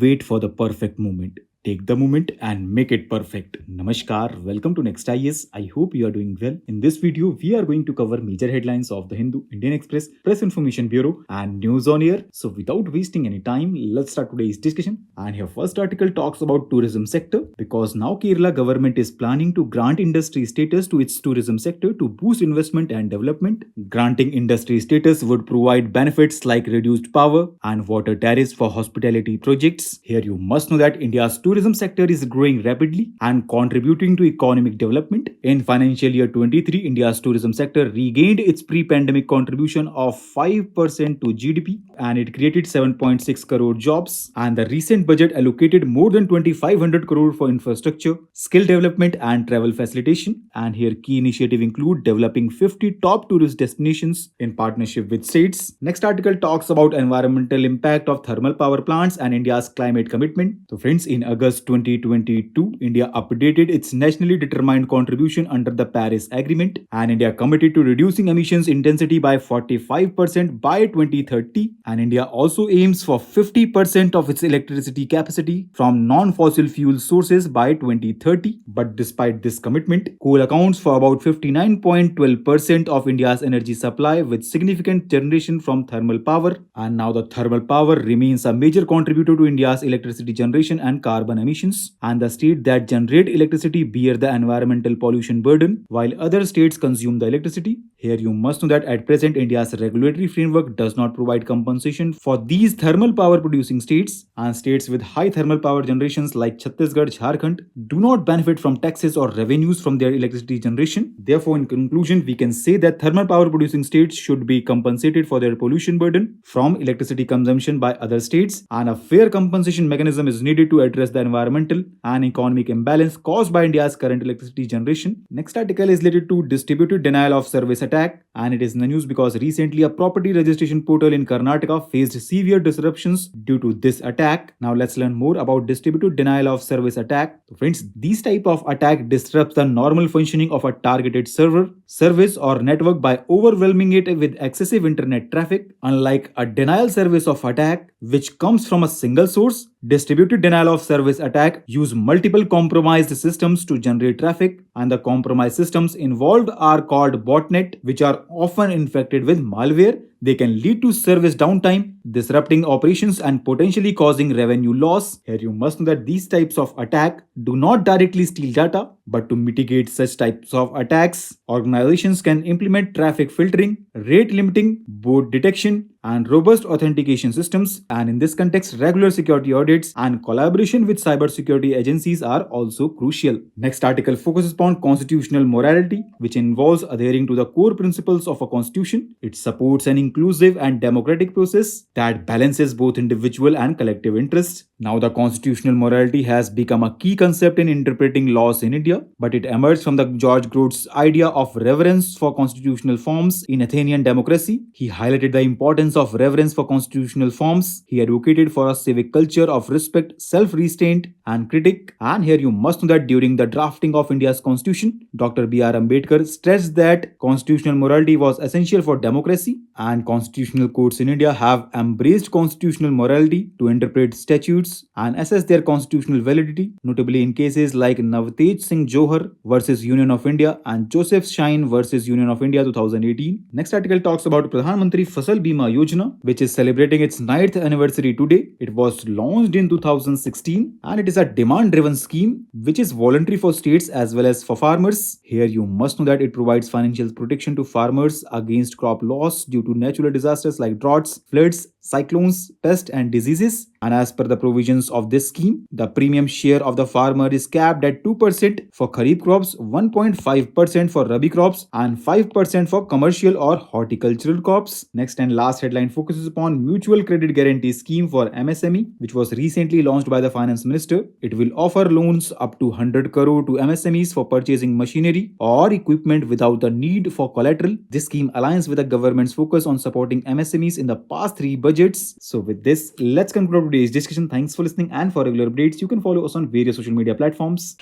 wait for the perfect moment. Take the moment and make it perfect. Namaskar, welcome to Next IS. I hope you are doing well. In this video, we are going to cover major headlines of the Hindu, Indian Express, Press Information Bureau, and News on Air. So, without wasting any time, let's start today's discussion. And your first article talks about tourism sector because now Kerala government is planning to grant industry status to its tourism sector to boost investment and development. Granting industry status would provide benefits like reduced power and water tariffs for hospitality projects. Here you must know that India's tourism sector is growing rapidly and contributing to economic development. In financial year 23, India's tourism sector regained its pre-pandemic contribution of 5% to GDP and it created 7.6 crore jobs. And the recent budget allocated more than 2,500 crore for infrastructure, skill development and travel facilitation. And here key initiatives include developing 50 top tourist destinations in partnership with states. Next article talks about environmental impact of thermal power plants and India's climate commitment. So friends, in August 2022, India updated its nationally determined contribution under the Paris Agreement and India committed to reducing emissions intensity by 45% by 2030 and India also aims for 50% of its electricity capacity from non-fossil fuel sources by 2030. But despite this commitment, coal accounts for about 59.12% of India's energy supply with significant generation from thermal power, and now the thermal power remains a major contributor to India's electricity generation and carbon emissions, and the states that generate electricity bear the environmental pollution burden while other states consume the electricity. Here you must know that at present India's regulatory framework does not provide compensation for these thermal power producing states, and states with high thermal power generations like Chhattisgarh, Jharkhand do not benefit from taxes or revenues from their electricity generation. Therefore, in conclusion, we can say that thermal power producing states should be compensated for their pollution burden from electricity consumption by other states, and a fair compensation mechanism is needed to address the environmental and economic imbalance caused by India's current electricity generation. Next article is related to distributed denial of service attack, and it is in the news because recently a property registration portal in Karnataka faced severe disruptions due to this attack. Now let's learn more about distributed denial of service attack. So friends, these type of attack disrupts the normal functioning of a targeted server, service or network by overwhelming it with excessive internet traffic. Unlike a denial service of attack which comes from a single source, distributed denial of service attack use multiple compromised systems to generate traffic, and the compromised systems involved are called botnet, which are often infected with malware. They can lead to service downtime, disrupting operations and potentially causing revenue loss. Here you must know that these types of attack do not directly steal data, but to mitigate such types of attacks, organizations can implement traffic filtering, rate limiting, boot detection, and robust authentication systems. And in this context, regular security audits and collaboration with cybersecurity agencies are also crucial. Next article focuses upon constitutional morality, which involves adhering to the core principles of a constitution. It supports an inclusive and democratic process that balances both individual and collective interests. Now, the constitutional morality has become a key concept in interpreting laws in India, but it emerged from the George Groot's idea of reverence for constitutional forms in Athenian democracy. He highlighted the importance of reverence for constitutional forms. He advocated for a civic culture of respect, self-restraint, and critique. And here you must know that during the drafting of India's constitution, Dr. B.R. Ambedkar stressed that constitutional morality was essential for democracy, and constitutional courts in India have embraced constitutional morality to interpret statutes and assess their constitutional validity, notably in cases like Navtej Singh Johar versus Union of India and Joseph Shine versus Union of India 2018. Next article talks about Pradhan Mantri Fasal Bima Yojana, which is celebrating its 9th anniversary today. It was launched in 2016 and it is a demand-driven scheme which is voluntary for states as well as for farmers. Here you must know that it provides financial protection to farmers against crop loss due to natural disasters like droughts, floods, cyclones, pests and diseases. And as per the provisions of this scheme, the premium share of the farmer is capped at 2% for kharif crops, 1.5% for rabi crops and 5% for commercial or horticultural crops. Next and last headline focuses upon mutual credit guarantee scheme for MSME, which was recently launched by the finance minister. It will offer loans up to 100 crore to MSMEs for purchasing machinery or equipment without the need for collateral. This scheme aligns with the government's focus on supporting MSMEs in the past 3 budgets. So with this, let's conclude today's discussion. Thanks for listening, and for regular updates, you can follow us on various social media platforms.